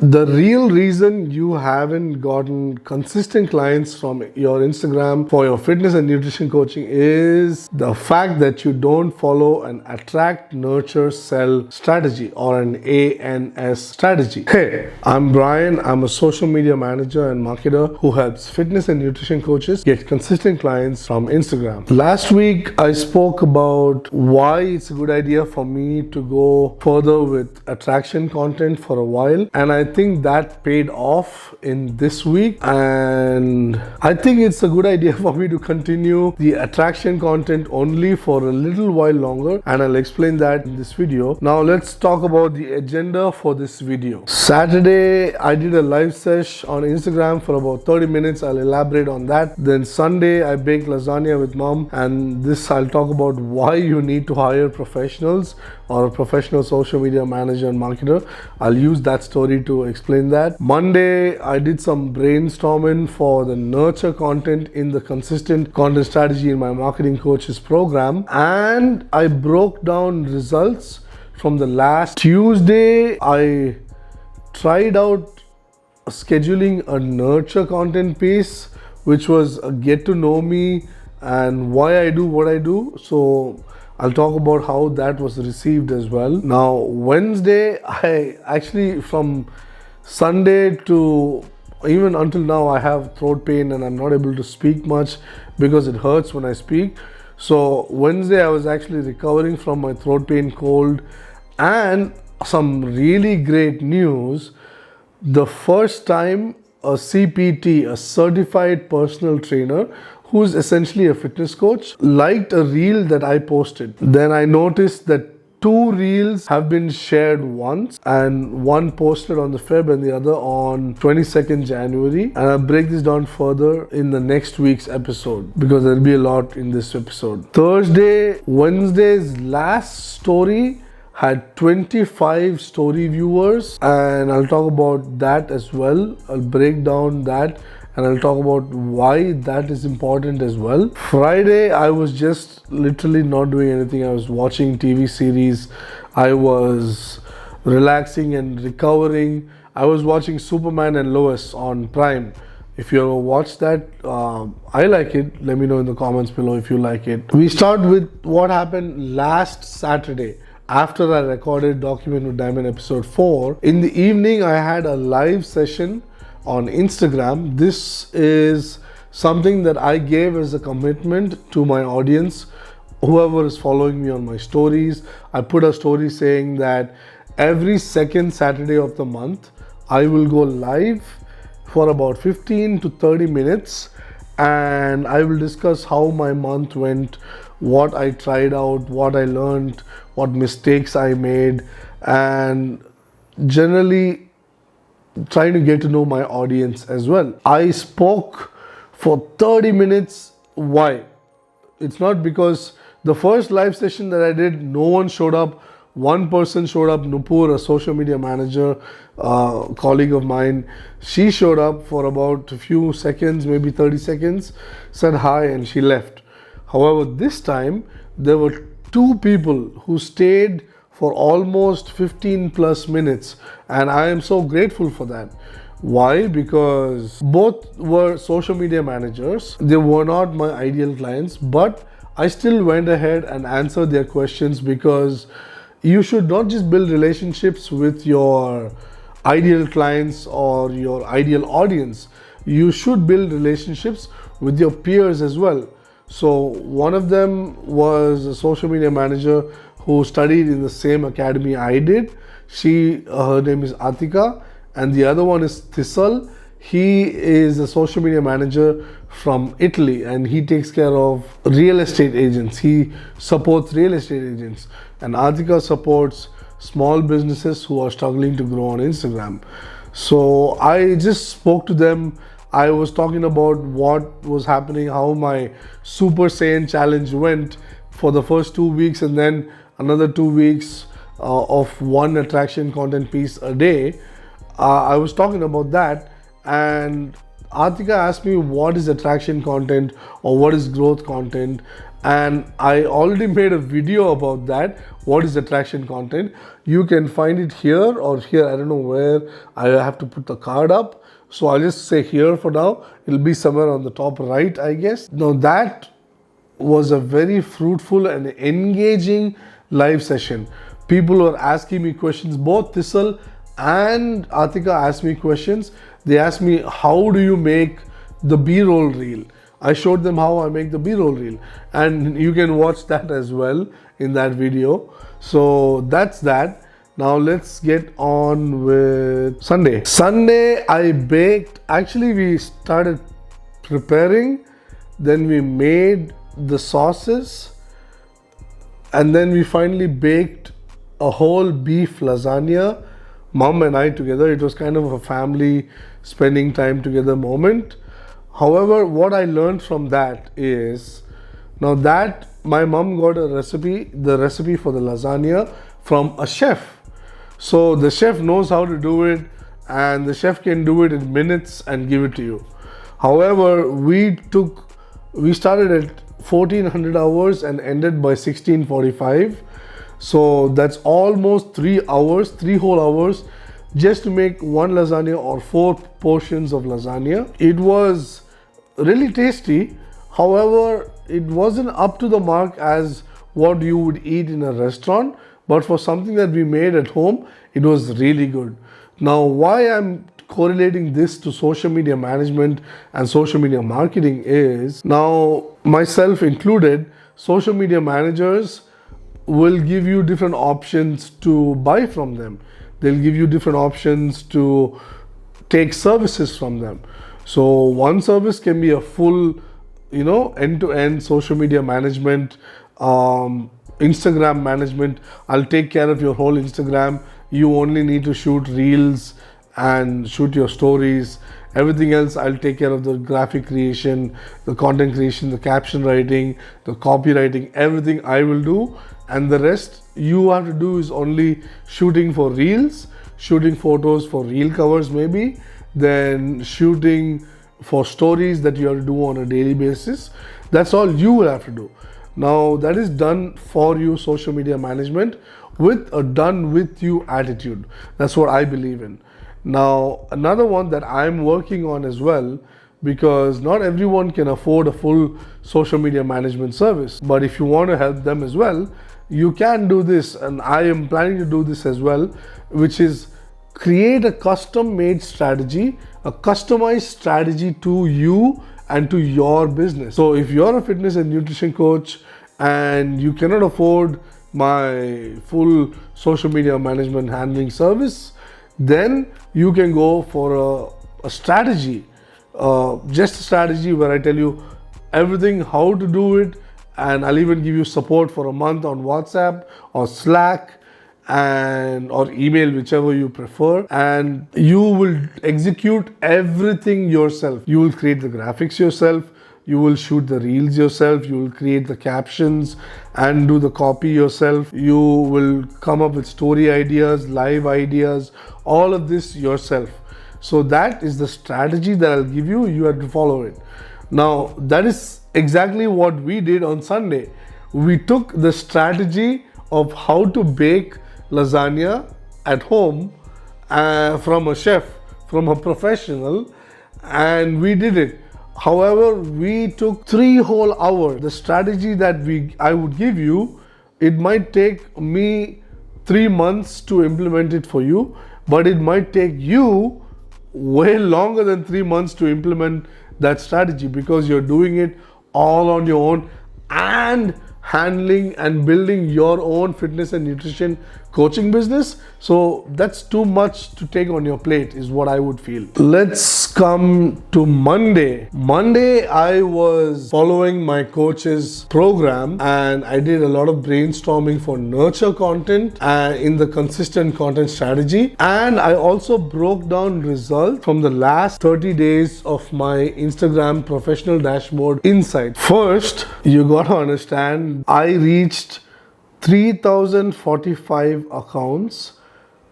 The real reason you haven't gotten consistent clients from your Instagram for your fitness and nutrition coaching is the fact that you don't follow an attract, nurture, sell strategy or an ANS strategy. Hey, I'm Brian. I'm a social media manager and marketer who helps fitness and nutrition coaches get consistent clients from Instagram. Last week, I spoke about why it's a good idea for me to go further with attraction content for a while, and I think that paid off in this week, and I think it's a good idea for me to continue the attraction content only for a little while longer, and I'll explain that in this video. Now let's talk about the agenda for this video. Saturday I did a live sesh on Instagram for about 30 minutes. I'll elaborate on that. Then Sunday I baked lasagna with mom, and this I'll talk about why you need to hire professionals or a professional social media manager and marketer. I'll use that story to explain that. Monday I did some brainstorming for the nurture content in the consistent content strategy in my marketing coaches program, and I broke down results from the last Tuesday. I tried out scheduling a nurture content piece, which was a get to know me and why I do what I do. So I'll talk about how that was received as well. Now Wednesday, I actually from Sunday to even until now I have throat pain and I'm not able to speak much because it hurts when I speak. So Wednesday I was actually recovering from my throat pain, cold, and some really great news. The first time a CPT, a certified personal trainer, who's essentially a fitness coach, liked a reel that I posted. Then I noticed that 2 reels have been shared once, and one posted on the Feb and the other on 22nd January. And I'll break this down further in the next week's episode because there'll be a lot in this episode. Wednesday's last story had 25 story viewers, and I'll talk about that as well. I'll break down that and I'll talk about why that is important as well. Friday, I was just literally not doing anything. I was watching TV series. I was relaxing and recovering. I was watching Superman and Lois on Prime. If you ever watched that, I like it. Let me know in the comments below if you like it. We start with what happened last Saturday. After I recorded Document with Diamond episode 4, in the evening I had a live session on Instagram. This is something that I gave as a commitment to my audience, whoever is following me on my stories. I put a story saying that every second Saturday of the month I will go live for about 15 to 30 minutes and I will discuss how my month went, what I tried out, what I learned, what mistakes I made, and generally trying to get to know my audience as well. I spoke for 30 minutes. Why? It's not because the first live session that I did, no one showed up. One person showed up, Nupur, a social media manager, colleague of mine. She showed up for about a few seconds, maybe 30 seconds, said hi, and she left. However, this time there were 2 people who stayed for almost 15 plus minutes, and I am so grateful for that. Why? Because both were social media managers. They were not my ideal clients, but I still went ahead and answered their questions, because you should not just build relationships with your ideal clients or your ideal audience. You should build relationships with your peers as well. So one of them was a social media manager who studied in the same academy I did. Her name is Atika, and the other one is Thisal. He is a social media manager from Italy, and he takes care of real estate agents. He supports real estate agents, and Atika supports small businesses who are struggling to grow on Instagram. So I just spoke to them. I was talking about what was happening, how my Super Saiyan challenge went for the first 2 weeks, and then another 2 weeks of one attraction content piece a day. I was talking about that, and Atika asked me what is attraction content or what is growth content, and I already made a video about that. What is attraction content? You can find it here or here. I don't know where. I have to put the card up. So I'll just say here for now. It'll be somewhere on the top right, I guess. Now that was a very fruitful and engaging live session. People were asking me questions. Both Thisal and Atika asked me questions. They asked me, how do you make the B-roll reel? I showed them how I make the B-roll reel, and you can watch that as well in that video. So that's that. Now let's get on with Sunday. Sunday I baked. Actually, we started preparing, then we made the sauces, and then we finally baked a whole beef lasagna, mom and I together. It was kind of a family spending time together moment. However, what I learned from that is, now that my mom got the recipe for the lasagna from a chef. So the chef knows how to do it, and the chef can do it in minutes and give it to you. However, we started at 1400 hours and ended by 1645. So that's almost 3 hours, 3 whole hours just to make one lasagna or 4 portions of lasagna. It was really tasty. However, it wasn't up to the mark as what you would eat in a restaurant, but for something that we made at home, it was really good. Now, why I'm correlating this to social media management and social media marketing is, now myself included, social media managers will give you different options to buy from them. They'll give you different options to take services from them. So one service can be a full, end-to-end social media management, Instagram management. I'll take care of your whole Instagram. You only need to shoot reels and shoot your stories. Everything else, I'll take care of the graphic creation, the content creation, the caption writing, the copywriting, everything I will do. And the rest you have to do is only shooting for reels, shooting photos for reel covers maybe, then shooting for stories that you have to do on a daily basis. That's all you will have to do. Now that is done for you, social media management, with a done with you attitude. That's what I believe in. Now another one that I'm working on as well, because not everyone can afford a full social media management service, but if you want to help them as well, you can do this, and I am planning to do this as well, which is create a custom made strategy, a customized strategy to you and to your business. So if you're a fitness and nutrition coach and you cannot afford my full social media management handling service, then you can go for a strategy, just a strategy where I tell you everything, how to do it, and I'll even give you support for a month on WhatsApp or Slack or email, whichever you prefer, and you will execute everything yourself. You will create the graphics yourself, you will shoot the reels yourself, you will create the captions and do the copy yourself, you will come up with story ideas, live ideas, all of this yourself. So that is the strategy that I'll give you. You have to follow it. Now that is exactly what we did on Sunday. We took the strategy of how to bake lasagna at home from a chef, from a professional, and we did it. However, we took 3 whole hours. The strategy that I would give you, it might take me 3 months to implement it for you, but it might take you way longer than 3 months to implement that strategy, because you're doing it all on your own and handling and building your own fitness and nutrition coaching business. So that's too much to take on your plate, is what I would feel. Let's come to Monday. Monday, I was following my coach's program and I did a lot of brainstorming for nurture content in the consistent content strategy. And I also broke down results from the last 30 days of my Instagram professional dashboard insight. First, you gotta understand, I reached 3045 accounts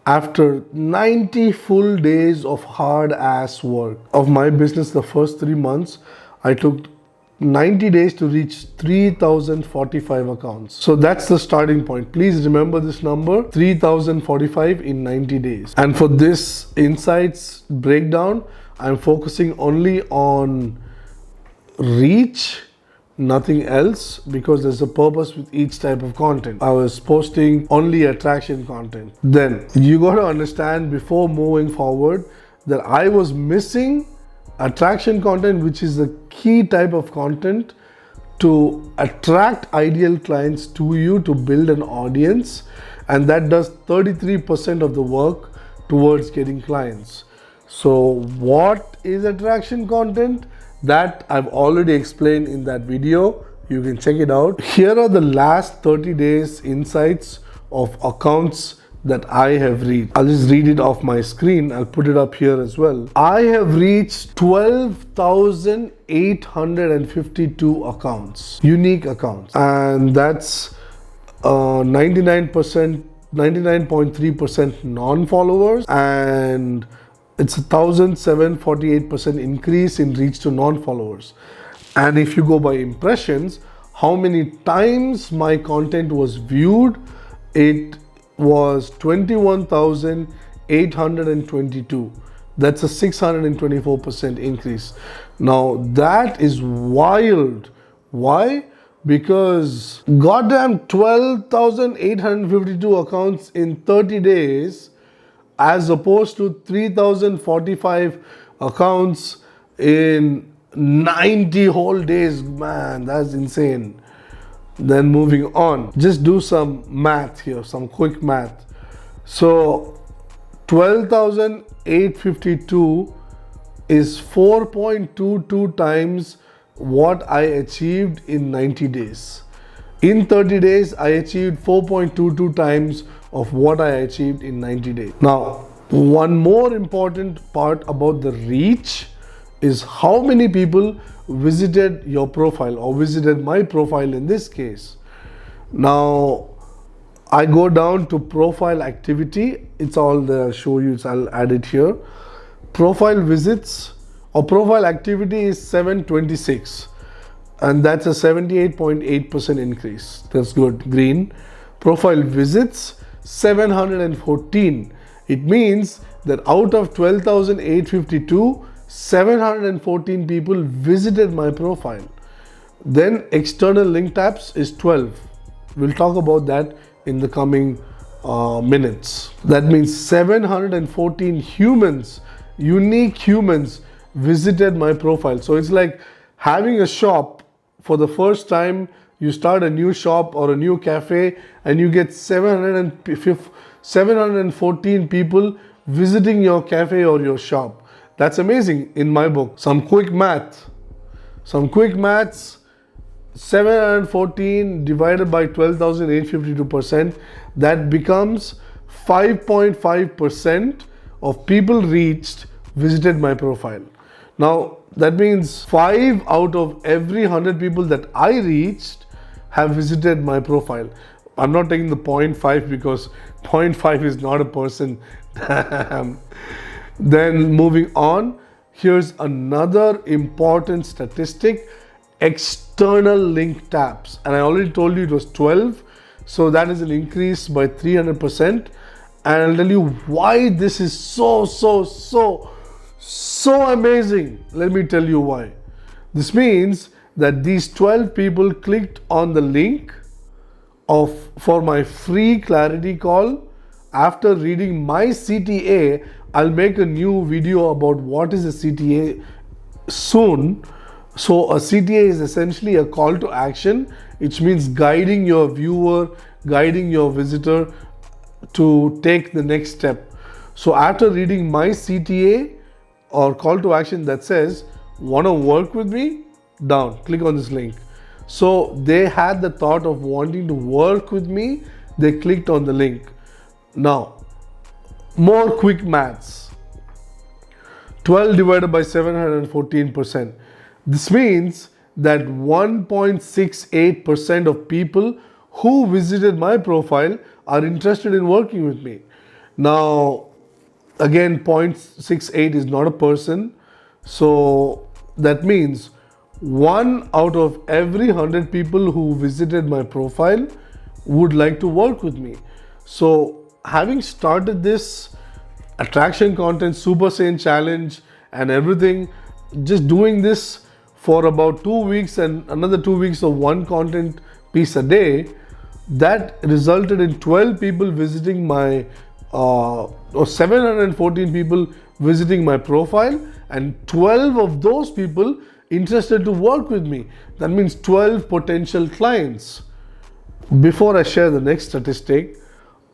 after 90 full days of hard ass work of my business. The first 3 months I took 90 days to reach 3045 accounts. So that's the starting point. Please remember this number, 3045 in 90 days. And for this insights breakdown, I'm focusing only on reach, nothing else, because there's a purpose with each type of content. I was posting only attraction content. Then you got to understand before moving forward that I was missing attraction content, which is the key type of content to attract ideal clients to you, to build an audience, and that does 33% of the work towards getting clients. So what is attraction content? That I've already explained in that video. You can check it out. Here are the last 30 days insights of accounts that I have reached. I'll just read it off my screen. I'll put it up here as well. I have reached 12,852 accounts, unique accounts, and that's 99.3% non-followers, and it's a 1,748% increase in reach to non-followers. And if you go by impressions, how many times my content was viewed, it was 21,822. That's a 624% increase. Now that is wild. Why? Because goddamn 12,852 accounts in 30 days as opposed to 3,045 accounts in 90 whole days. Man, that's insane. Then moving on, just do some math here, some quick math. So 12,852 is 4.22 times what I achieved in 90 days. In 30 days, I achieved 4.22 times of what I achieved in 90 days. Now, one more important part about the reach is how many people visited your profile or visited my profile in this case. Now, I go down to profile activity. It's all there, show you, so I'll add it here. Profile visits or profile activity is 726, and that's a 78.8% increase. That's good, green. Profile visits 714. It means that out of 12,852, 714 people visited my profile. Then external link taps is 12. We'll talk about that in the coming minutes. That means 714 humans, unique humans, visited my profile. So it's like having a shop for the first time. You start a new shop or a new cafe and you get 714 people visiting your cafe or your shop. That's amazing in my book. Some quick maths. 714 divided by 12,852%, that becomes 5.5% of people reached visited my profile. Now that means 5 out of every 100 people that I reached have visited my profile. I'm not taking the 0.5 because 0.5 is not a person. Then moving on, here's another important statistic: external link taps. And I already told you it was 12, so that is an increase by 300%. And I'll tell you why this is so amazing. Let me tell you why. This means that these 12 people clicked on the link for my free clarity call. After reading my CTA, I'll make a new video about what is a CTA soon. So a CTA is essentially a call to action, which means guiding your viewer, guiding your visitor to take the next step. So after reading my CTA or call to action that says, want to work with me? Down, click on this link. So they had the thought of wanting to work with me. They clicked on the link. Now, more quick maths. 12 divided by 714%. This means that 1.68% of people who visited my profile are interested in working with me. Now, again, 0.68 is not a person. So that means 1 out of every 100 people who visited my profile would like to work with me. So having started this attraction content Super Saiyan challenge and everything, just doing this for about 2 weeks and another 2 weeks of one content piece a day, that resulted in 12 people visiting my or 714 people visiting my profile, and 12 of those people interested to work with me. That means 12 potential clients. Before I share the next statistic,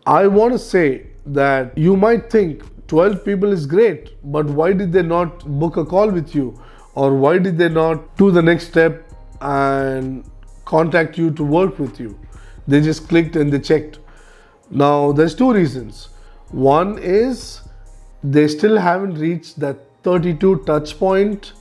I want to say that you might think 12 people is great, but why did they not book a call with you? Or why did they not do the next step and contact you to work with you? They just clicked and they checked. Now, there's two reasons. One is they still haven't reached that 32 touch point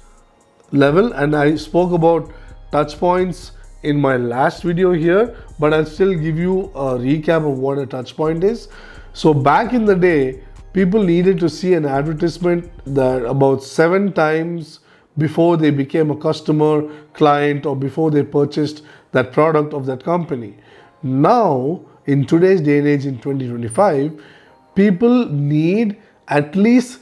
level, and I spoke about touch points in my last video here, but I'll still give you a recap of what a touch point is. So back in the day, people needed to see an advertisement that about 7 times before they became a customer, client, or before they purchased that product of that company. Now, in today's day and age in 2025, people need at least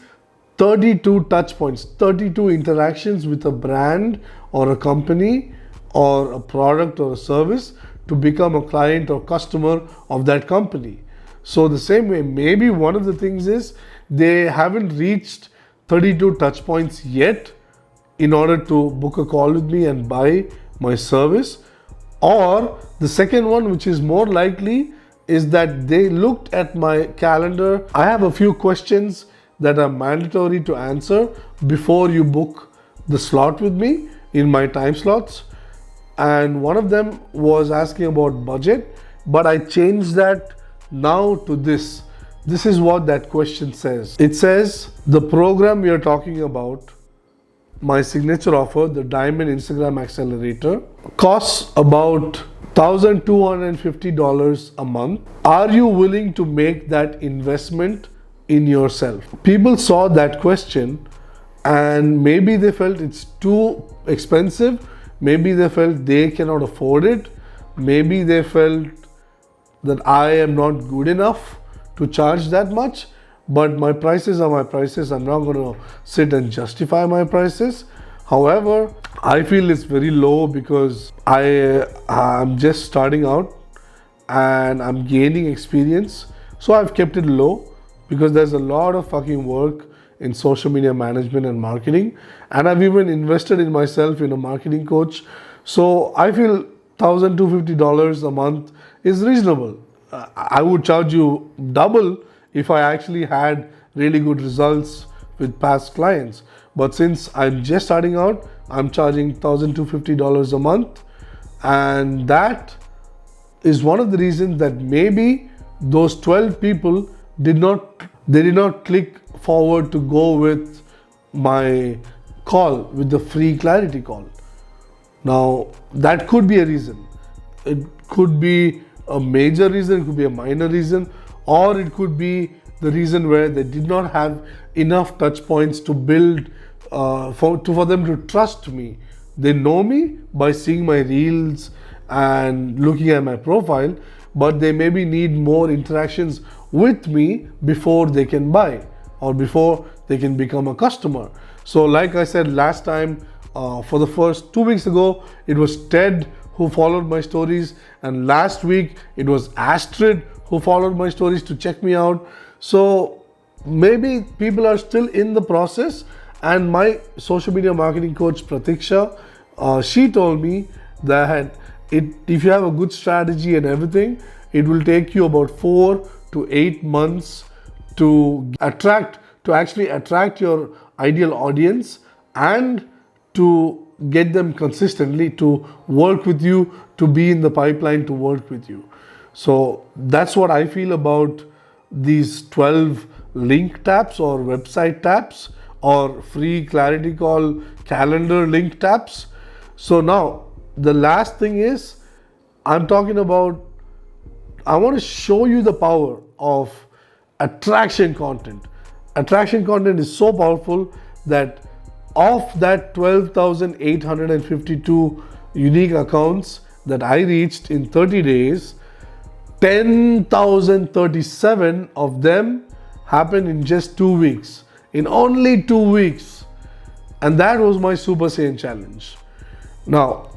32 touch points, 32 interactions with a brand or a company or a product or a service to become a client or customer of that company. So the same way, maybe one of the things is they haven't reached 32 touch points yet in order to book a call with me and buy my service. Or the second one, which is more likely, is that they looked at my calendar. I have a few questions that are mandatory to answer before you book the slot with me in my time slots. And one of them was asking about budget, but I changed that now to this. This is what that question says. It says, the program we are talking about, my signature offer, the Diamond Instagram Accelerator, costs about $1,250 a month. Are you willing to make that investment in yourself? People saw that question and maybe they felt it's too expensive. Maybe they felt they cannot afford it. Maybe they felt that I am not good enough to charge that much. But my prices are my prices. I'm not going to sit and justify my prices. However, I feel it's very low because I'm just starting out and I'm gaining experience. So I've kept it low because there's a lot of fucking work in social media management and marketing. And I've even invested in myself in a marketing coach. So I feel $1,250 a month is reasonable. I would charge you double if I actually had really good results with past clients. But since I'm just starting out, I'm charging $1,250 a month. And that is one of the reasons that maybe those 12 people did not click forward to go with my call, with the free clarity call. Now, that could be a reason. It could be a major reason, it could be a minor reason, or it could be the reason where they did not have enough touch points to build for them to trust me. They know me by seeing my reels and looking at my profile, but they maybe need more interactions with me before they can buy or before they can become a customer. So like I said last time, for the first 2 weeks ago, it was Ted who followed my stories, and last week it was Astrid who followed my stories to check me out. So maybe people are still in the process. And my social media marketing coach Pratiksha, she told me that if you have a good strategy and everything, it will take you about 4 to 8 months to actually attract your ideal audience and to get them consistently to work with you, to be in the pipeline to work with you. So that's what I feel about these 12 link taps or website taps or free clarity call calendar link taps. So now the last thing is, I want to show you the power of attraction content. Attraction content is so powerful that Of that 12,852 unique accounts that I reached in 30 days, 10,037 of them happened in just 2 weeks. In only 2 weeks. And that was my Super Saiyan challenge. Now,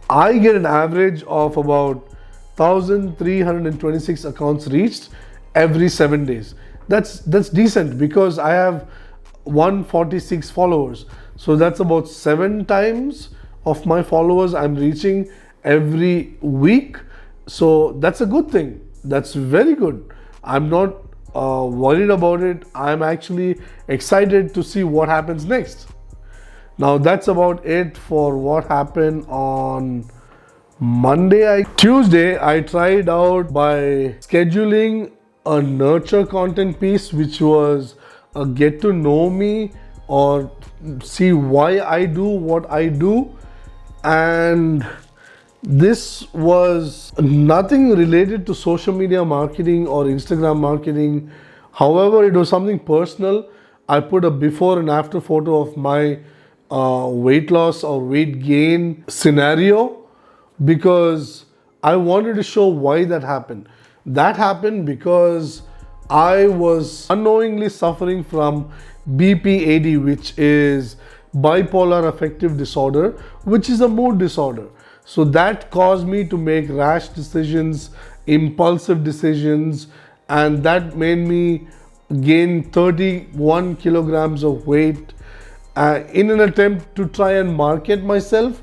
I get an average of about 1,326 accounts reached every 7 days. That's decent because I have 146 followers. So that's about 7 times of my followers I'm reaching every week. So that's a good thing. That's very good. I'm not worried about it. I'm actually excited to see what happens next. Now that's about it for what happened on Monday. Tuesday, I tried out by scheduling a nurture content piece, which was a get to know me or see why I do what I do. And this was nothing related to social media marketing or Instagram marketing. However, it was something personal. I put a before and after photo of my weight loss or weight gain scenario because I wanted to show why that happened. That happened because I was unknowingly suffering from BPAD, which is Bipolar Affective disorder, which is a mood disorder. So that caused me to make rash decisions, impulsive decisions, and that made me gain 31 kilograms of weight in an attempt to try and market myself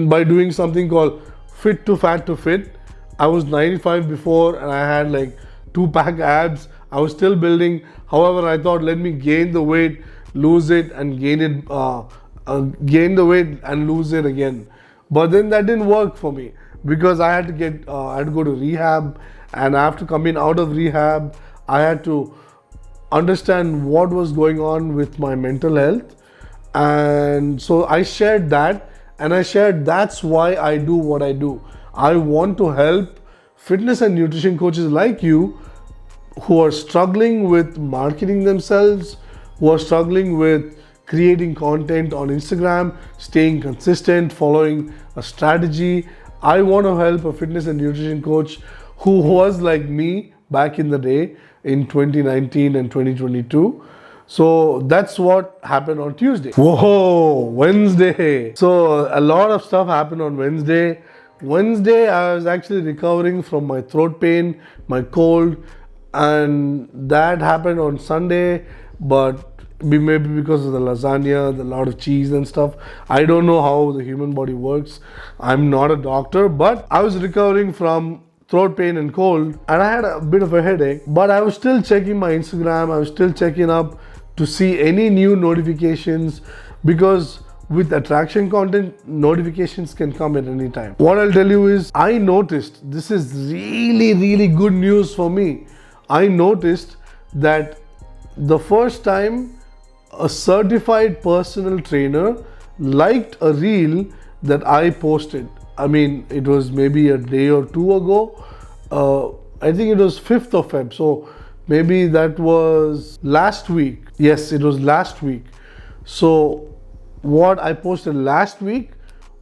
by doing something called fit to fat to fit. I was 95 before and I had like 2-pack abs. I was still building. However, I thought let me gain the weight, lose it, and gain the weight and lose it again. But then that didn't work for me because I had to go to rehab, and after coming out of rehab, I had to understand what was going on with my mental health. And so I shared that, and I shared that's why I do what I do. I want to help fitness and nutrition coaches like you who are struggling with marketing themselves, who are struggling with creating content on Instagram, staying consistent, following a strategy. I want to help a fitness and nutrition coach who was like me back in the day in 2019 and 2022. So that's what happened on Tuesday. Whoa, Wednesday. So a lot of stuff happened on Wednesday. Wednesday, I was actually recovering from my throat pain, my cold, and that happened on Sunday, but maybe because of the lasagna, the lot of cheese and stuff. I don't know how the human body works. I'm not a doctor, but I was recovering from throat pain and cold, and I had a bit of a headache, but I was still checking my Instagram. I was still checking up to see any new notifications, because with attraction content, notifications can come at any time. What I'll tell you is, I noticed, this is really good news for me. I noticed that the first time a certified personal trainer liked a reel that I posted. I mean, it was maybe a day or two ago. I think it was 5th of Feb. So maybe that was last week. Yes, it was last week. So what I posted last week,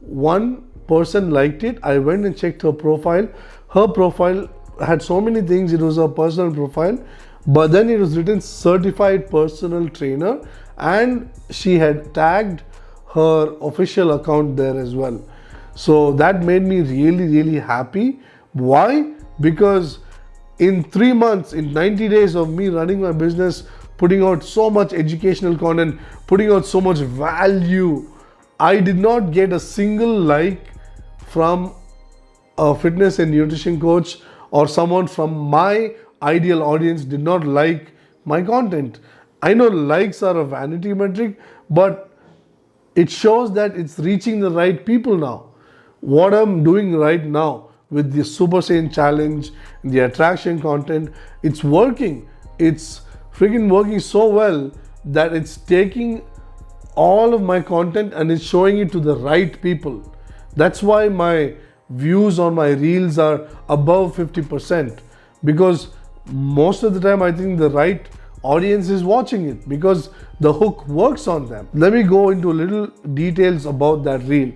one person liked it. I went and checked her profile. Her profile had so many things. It was a personal profile, but then it was written certified personal trainer, and she had tagged her official account there as well. So that made me really happy. Why? Because in 3 months, in 90 days of me running my business, putting out so much educational content, putting out so much value, I did not get a single like from a fitness and nutrition coach, or someone from my ideal audience did not like my content. I know likes are a vanity metric, but it shows that it's reaching the right people now. What I'm doing right now with the Super Saiyan challenge, the attraction content, it's working. It's freaking working so well that it's taking all of my content and it's showing it to the right people. That's why my views on my reels are above 50%, because most of the time I think the right audience is watching it because the hook works on them. Let me go into little details about that reel.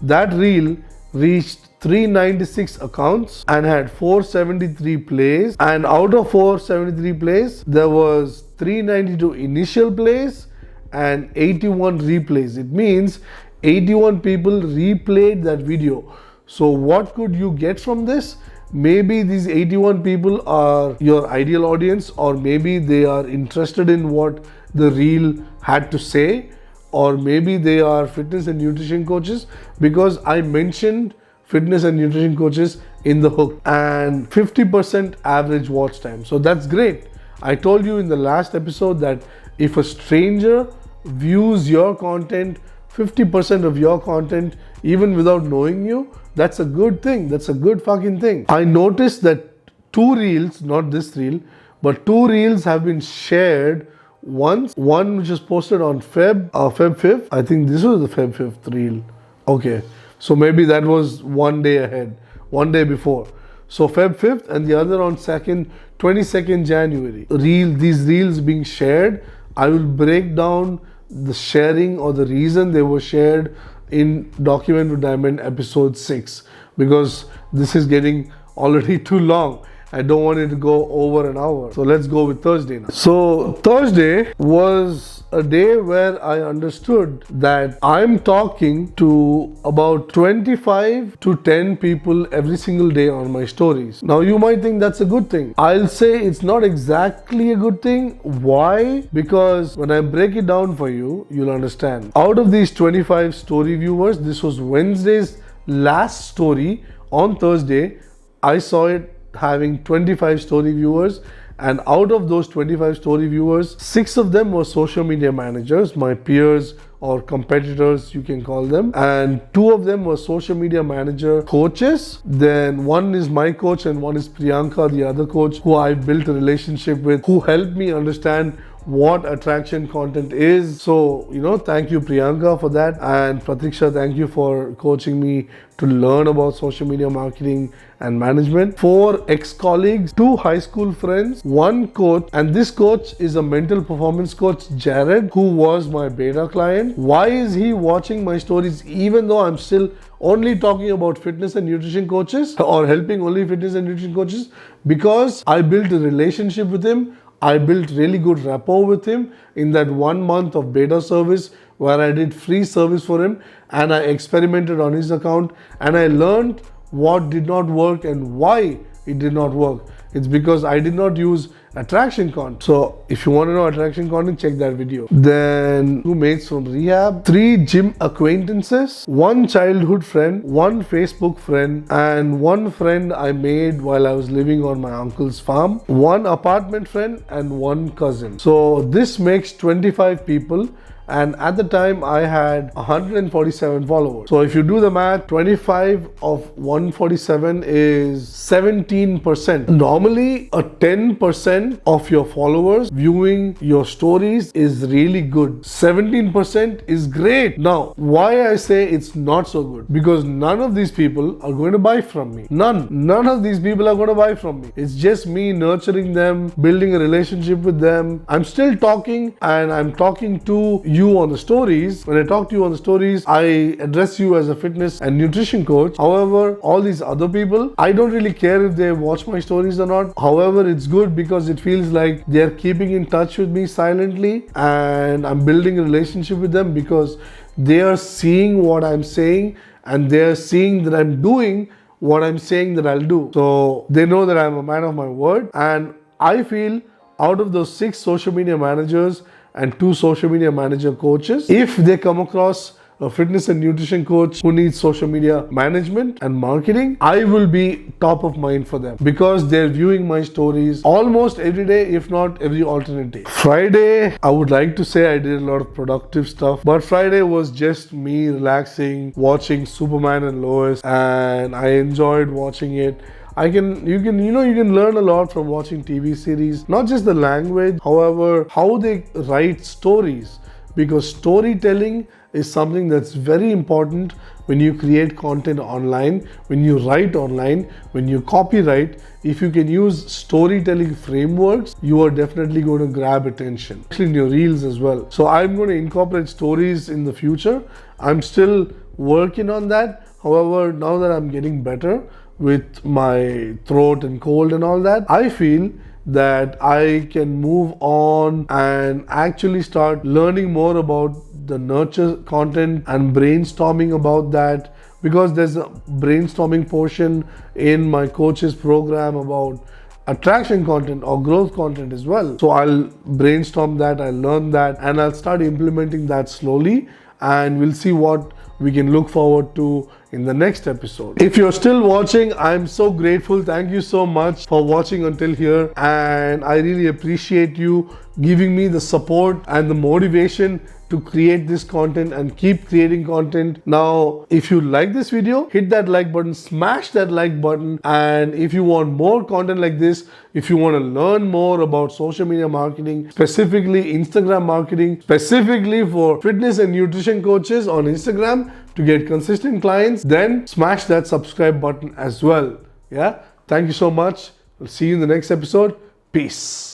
That reel reached 396 accounts and had 473 plays, and out of 473 plays there was 392 initial plays and 81 replays. It means 81 people replayed that video. So what could you get from this? Maybe these 81 people are your ideal audience, or maybe they are interested in what the reel had to say, or maybe they are fitness and nutrition coaches, because I mentioned fitness and nutrition coaches in the hook, and 50% average watch time. So that's great. I told you in the last episode that if a stranger views your content, 50% of your content, even without knowing you, that's a good thing. That's a good fucking thing. I noticed that 2 reels, not this reel, but 2 reels have been shared once. One which was posted on Feb 5th. I think this was the Feb 5th reel. Okay. So maybe that was one day ahead, one day before. So Feb 5th, and the other on 22nd January. These reels being shared, I will break down the sharing or the reason they were shared in Document with Diamond episode 6, because this is getting already too long. I don't want it to go over an hour. So let's go with Thursday now. So Thursday was a day where I understood that I'm talking to about 25 to 10 people every single day on my stories. Now you might think that's a good thing. I'll say it's not exactly a good thing. Why? Because when I break it down for you, you'll understand. Out of these 25 story viewers, this was Wednesday's last story. On Thursday, I saw it having 25 story viewers, and out of those 25 story viewers, 6 of them were social media managers, my peers or competitors you can call them, and 2 of them were social media manager coaches. Then one is my coach and one is Priyanka, the other coach who I built a relationship with, who helped me understand what attraction content is. So, thank you Priyanka for that, and Pratiksha, thank you for coaching me to learn about social media marketing and management. 4 ex-colleagues, 2 high school friends, 1 coach, and this coach is a mental performance coach, Jared, who was my beta client. Why is he watching my stories even though I'm still only talking about fitness and nutrition coaches, or helping only fitness and nutrition coaches? Because I built a relationship with him. I built really good rapport with him in that 1 month of beta service where I did free service for him, and I experimented on his account, and I learned what did not work and why it did not work. It's because I did not use attraction content. So if you want to know attraction content, check that video. Then 2 mates from rehab, 3 gym acquaintances, 1 childhood friend, 1 Facebook friend, and 1 friend I made while I was living on my uncle's farm, 1 apartment friend, and 1 cousin. So this makes 25 people. And at the time I had 147 followers. So if you do the math, 25 of 147 is 17%. Normally a 10% of your followers viewing your stories is really good. 17% is great. Now, why I say it's not so good? Because none of these people are going to buy from me. None of these people are going to buy from me. It's just me nurturing them, building a relationship with them. I'm still talking, and I'm talking to you on the stories. When I talk to you on the stories, I address you as a fitness and nutrition coach. However, all these other people, I don't really care if they watch my stories or not. However, it's good because it feels like they're keeping in touch with me silently, and I'm building a relationship with them because they are seeing what I'm saying, and they're seeing that I'm doing what I'm saying that I'll do. So they know that I'm a man of my word, and I feel out of those 6 social media managers and 2 social media manager coaches, if they come across a fitness and nutrition coach who needs social media management and marketing, I will be top of mind for them because they're viewing my stories almost every day, if not every alternate day. Friday, I would like to say I did a lot of productive stuff, but Friday was just me relaxing, watching Superman and Lois, and I enjoyed watching it. You can learn a lot from watching TV series, not just the language, however, how they write stories. because storytelling is something that's very important when you create content online, when you write online, when you copyright. If you can use storytelling frameworks, you are definitely going to grab attention, especially in your reels as well. So I'm going to incorporate stories in the future. I'm still working on that. However, now that I'm getting better with my throat and cold and all that, I feel that I can move on and actually start learning more about the nurture content and brainstorming about that, because there's a brainstorming portion in my coach's program about attraction content or growth content as well. So I'll brainstorm that, I'll learn that, and I'll start implementing that slowly, and we'll see what we can look forward to in the next episode. If you're still watching, I'm so grateful. Thank you so much for watching until here, and I really appreciate you giving me the support and the motivation to create this content and keep creating content. Now, if you like this video, hit that like button, smash that like button. And if you want more content like this, if you want to learn more about social media marketing, specifically Instagram marketing, specifically for fitness and nutrition coaches on Instagram to get consistent clients, then smash that subscribe button as well. Yeah. Thank you so much. I'll see you in the next episode. Peace.